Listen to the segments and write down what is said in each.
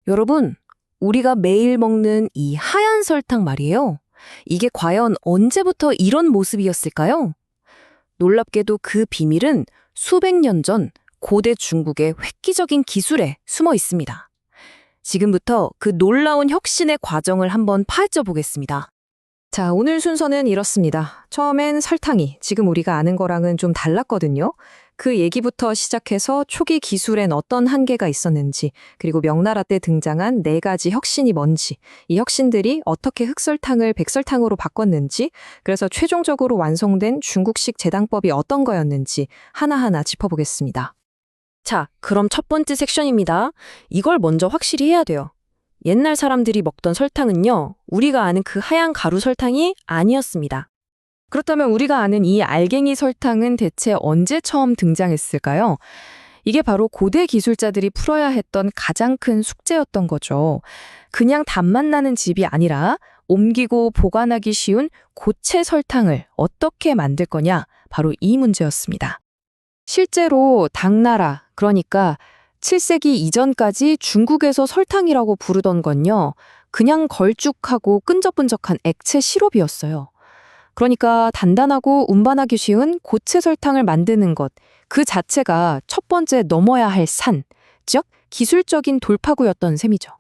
여러분, 우리가 매일 먹는 이 하얀 설탕 말이에요. 이게 과연 언제부터 이런 모습이었을까요? 놀랍게도 그 비밀은 수백 년 전 고대 중국의 획기적인 기술에 숨어 있습니다. 지금부터 그 놀라운 혁신의 과정을 한번 파헤쳐 보겠습니다. 자, 오늘 순서는 이렇습니다. 처음엔 설탕이 지금 우리가 아는 거랑은 좀 달랐거든요. 그 얘기부터 시작해서 초기 기술엔 어떤 한계가 있었는지, 그리고 명나라 때 등장한 4가지 혁신이 뭔지, 이 혁신들이 어떻게 흑설탕을 백설탕으로 바꿨는지, 그래서 최종적으로 완성된 중국식 제당법이 어떤 거였는지 하나하나 짚어보겠습니다. 자, 그럼 첫 번째 섹션입니다. 이걸 먼저 확실히 해야 돼요. 옛날 사람들이 먹던 설탕은요, 우리가 아는 그 하얀 가루 설탕이 아니었습니다. 그렇다면 우리가 아는 이 알갱이 설탕은 대체 언제 처음 등장했을까요? 이게 바로 고대 기술자들이 풀어야 했던 가장 큰 숙제였던 거죠. 그냥 단맛 나는 즙이 아니라 옮기고 보관하기 쉬운 고체 설탕을 어떻게 만들 거냐, 바로 이 문제였습니다. 실제로 당나라, 그러니까 7세기 이전까지 중국에서 설탕이라고 부르던 건요, 그냥 걸쭉하고 끈적끈적한 액체 시럽이었어요. 그러니까 단단하고 운반하기 쉬운 고체 설탕을 만드는 것, 그 자체가 첫 번째 넘어야 할 산, 즉 기술적인 돌파구였던 셈이죠.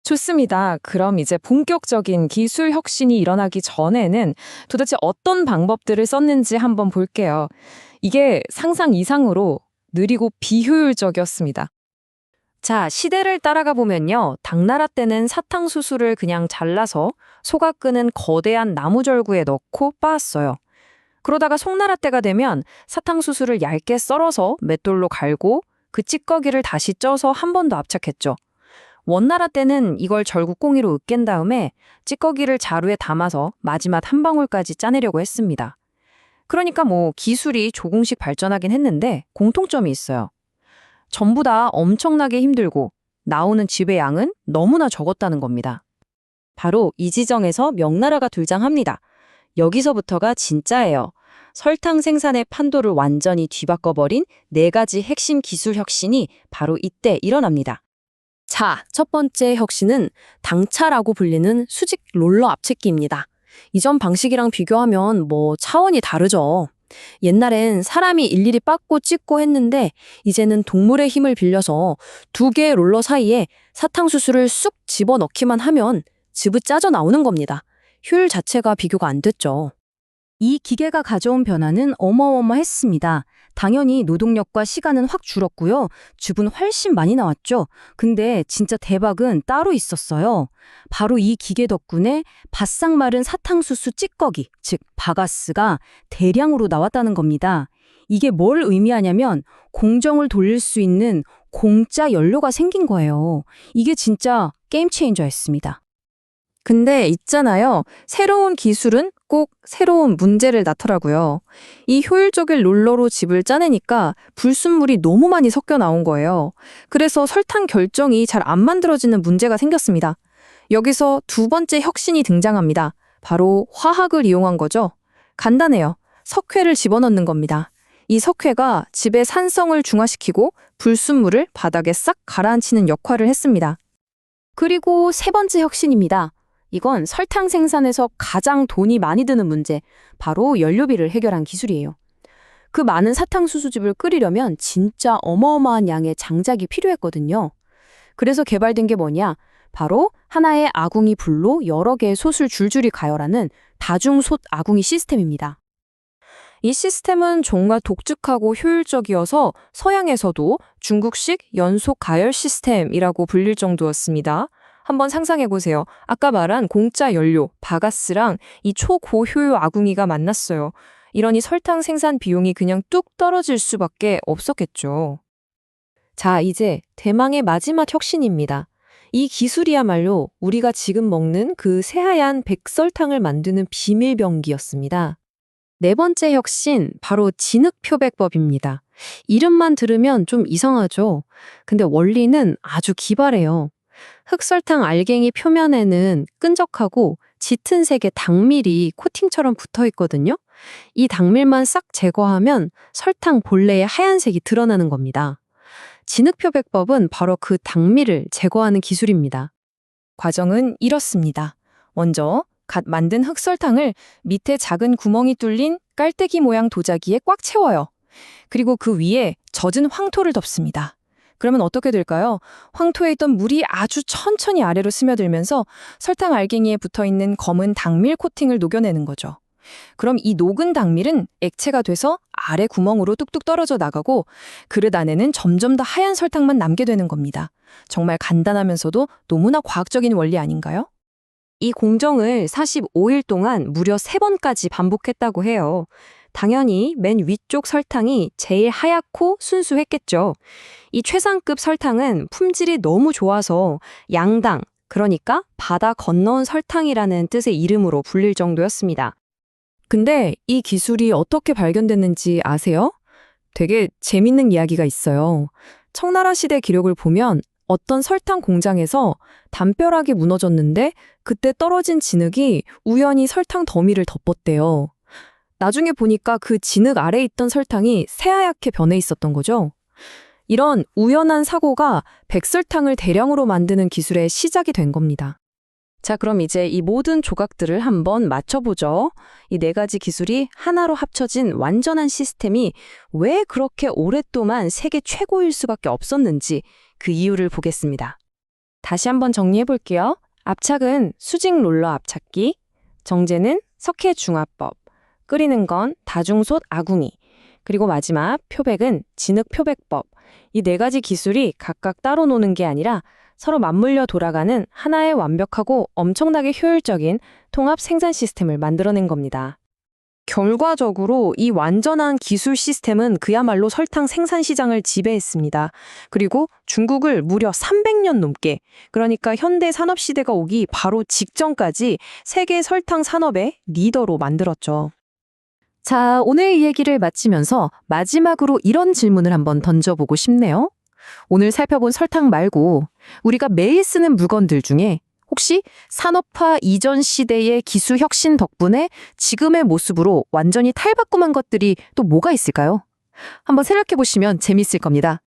좋습니다. 그럼 이제 본격적인 기술 혁신이 일어나기 전에는 도대체 어떤 방법들을 썼는지 한번 볼게요. 이게 상상 이상으로 느리고 비효율적이었습니다. 자, 시대를 따라가 보면요, 당나라 때는 사탕수수를 그냥 잘라서 소가 끄는 거대한 나무절구에 넣고 빻았어요. 그러다가 송나라 때가 되면 사탕수수를 얇게 썰어서 맷돌로 갈고 그 찌꺼기를 다시 쪄서 한 번 더 압착했죠. 원나라 때는 이걸 절구꽁이로 으깬 다음에 찌꺼기를 자루에 담아서 마지막 한 방울까지 짜내려고 했습니다. 그러니까 기술이 조금씩 발전하긴 했는데 공통점이 있어요. 전부 다 엄청나게 힘들고 나오는 즙의 양은 너무나 적었다는 겁니다. 바로 이 지점에서 명나라가 등장합니다. 여기서부터가 진짜예요. 설탕 생산의 판도를 완전히 뒤바꿔버린 4가지 핵심 기술 혁신이 바로 이때 일어납니다. 자, 첫 번째 혁신은 당차라고 불리는 수직 롤러 압착기입니다. 이전 방식이랑 비교하면 차원이 다르죠. 옛날엔 사람이 일일이 빻고 찢고 했는데 이제는 동물의 힘을 빌려서 2개의 롤러 사이에 사탕수수를 쑥 집어넣기만 하면 즙이 짜져 나오는 겁니다. 효율 자체가 비교가 안 됐죠. 이 기계가 가져온 변화는 어마어마했습니다. 당연히 노동력과 시간은 확 줄었고요. 즙은 훨씬 많이 나왔죠. 근데 진짜 대박은 따로 있었어요. 바로 이 기계 덕분에 바싹 마른 사탕수수 찌꺼기, 즉 바가스가 대량으로 나왔다는 겁니다. 이게 뭘 의미하냐면 공정을 돌릴 수 있는 공짜 연료가 생긴 거예요. 이게 진짜 게임 체인저였습니다. 근데 있잖아요. 새로운 기술은 꼭 새로운 문제를 낳더라고요. 이 효율적인 롤러로 즙을 짜내니까 불순물이 너무 많이 섞여 나온 거예요. 그래서 설탕 결정이 잘 안 만들어지는 문제가 생겼습니다. 여기서 두 번째 혁신이 등장합니다. 바로 화학을 이용한 거죠. 간단해요. 석회를 집어넣는 겁니다. 이 석회가 즙의 산성을 중화시키고 불순물을 바닥에 싹 가라앉히는 역할을 했습니다. 그리고 세 번째 혁신입니다. 이건 설탕 생산에서 가장 돈이 많이 드는 문제, 바로 연료비를 해결한 기술이에요. 그 많은 사탕수수즙을 끓이려면 진짜 어마어마한 양의 장작이 필요했거든요. 그래서 개발된 게 뭐냐? 바로 하나의 아궁이 불로 여러 개의 솥을 줄줄이 가열하는 다중솥 아궁이 시스템입니다. 이 시스템은 정말 독특하고 효율적이어서 서양에서도 중국식 연속 가열 시스템이라고 불릴 정도였습니다. 한번 상상해보세요. 아까 말한 공짜 연료, 바가스랑 이 초고효율 아궁이가 만났어요. 이러니 설탕 생산 비용이 그냥 뚝 떨어질 수밖에 없었겠죠. 자, 이제 대망의 마지막 혁신입니다. 이 기술이야말로 우리가 지금 먹는 그 새하얀 백설탕을 만드는 비밀병기였습니다. 네 번째 혁신, 바로 진흙표백법입니다. 이름만 들으면 좀 이상하죠? 근데 원리는 아주 기발해요. 흑설탕 알갱이 표면에는 끈적하고 짙은 색의 당밀이 코팅처럼 붙어 있거든요. 이 당밀만 싹 제거하면 설탕 본래의 하얀색이 드러나는 겁니다. 진흙표백법은 바로 그 당미를 제거하는 기술입니다. 과정은 이렇습니다. 먼저 갓 만든 흑설탕을 밑에 작은 구멍이 뚫린 깔때기 모양 도자기에 꽉 채워요. 그리고 그 위에 젖은 황토를 덮습니다. 그러면 어떻게 될까요? 황토에 있던 물이 아주 천천히 아래로 스며들면서 설탕 알갱이에 붙어있는 검은 당밀 코팅을 녹여내는 거죠. 그럼 이 녹은 당밀은 액체가 돼서 아래 구멍으로 뚝뚝 떨어져 나가고 그릇 안에는 점점 더 하얀 설탕만 남게 되는 겁니다. 정말 간단하면서도 너무나 과학적인 원리 아닌가요? 이 공정을 45일 동안 무려 3번까지 반복했다고 해요. 당연히 맨 위쪽 설탕이 제일 하얗고 순수했겠죠. 이 최상급 설탕은 품질이 너무 좋아서 양당, 그러니까 바다 건너온 설탕이라는 뜻의 이름으로 불릴 정도였습니다. 근데 이 기술이 어떻게 발견됐는지 아세요? 되게 재밌는 이야기가 있어요. 청나라 시대 기록을 보면 어떤 설탕 공장에서 담벼락이 무너졌는데 그때 떨어진 진흙이 우연히 설탕 더미를 덮었대요. 나중에 보니까 그 진흙 아래에 있던 설탕이 새하얗게 변해 있었던 거죠. 이런 우연한 사고가 백설탕을 대량으로 만드는 기술의 시작이 된 겁니다. 자, 그럼 이제 이 모든 조각들을 한번 맞춰보죠. 이 4가지 기술이 하나로 합쳐진 완전한 시스템이 왜 그렇게 오랫동안 세계 최고일 수밖에 없었는지 그 이유를 보겠습니다. 다시 한번 정리해 볼게요. 압착은 수직 롤러 압착기, 정제는 석회 중화법, 끓이는 건 다중솥 아궁이, 그리고 마지막 표백은 진흙 표백법. 이 4가지 기술이 각각 따로 노는 게 아니라 서로 맞물려 돌아가는 하나의 완벽하고 엄청나게 효율적인 통합 생산 시스템을 만들어낸 겁니다. 결과적으로 이 완전한 기술 시스템은 그야말로 설탕 생산 시장을 지배했습니다. 그리고 중국을 무려 300년 넘게, 그러니까 현대 산업 시대가 오기 바로 직전까지 세계 설탕 산업의 리더로 만들었죠. 자, 오늘 이 얘기를 마치면서 마지막으로 이런 질문을 한번 던져보고 싶네요. 오늘 살펴본 설탕 말고 우리가 매일 쓰는 물건들 중에 혹시 산업화 이전 시대의 기술 혁신 덕분에 지금의 모습으로 완전히 탈바꿈한 것들이 또 뭐가 있을까요? 한번 생각해 보시면 재밌을 겁니다.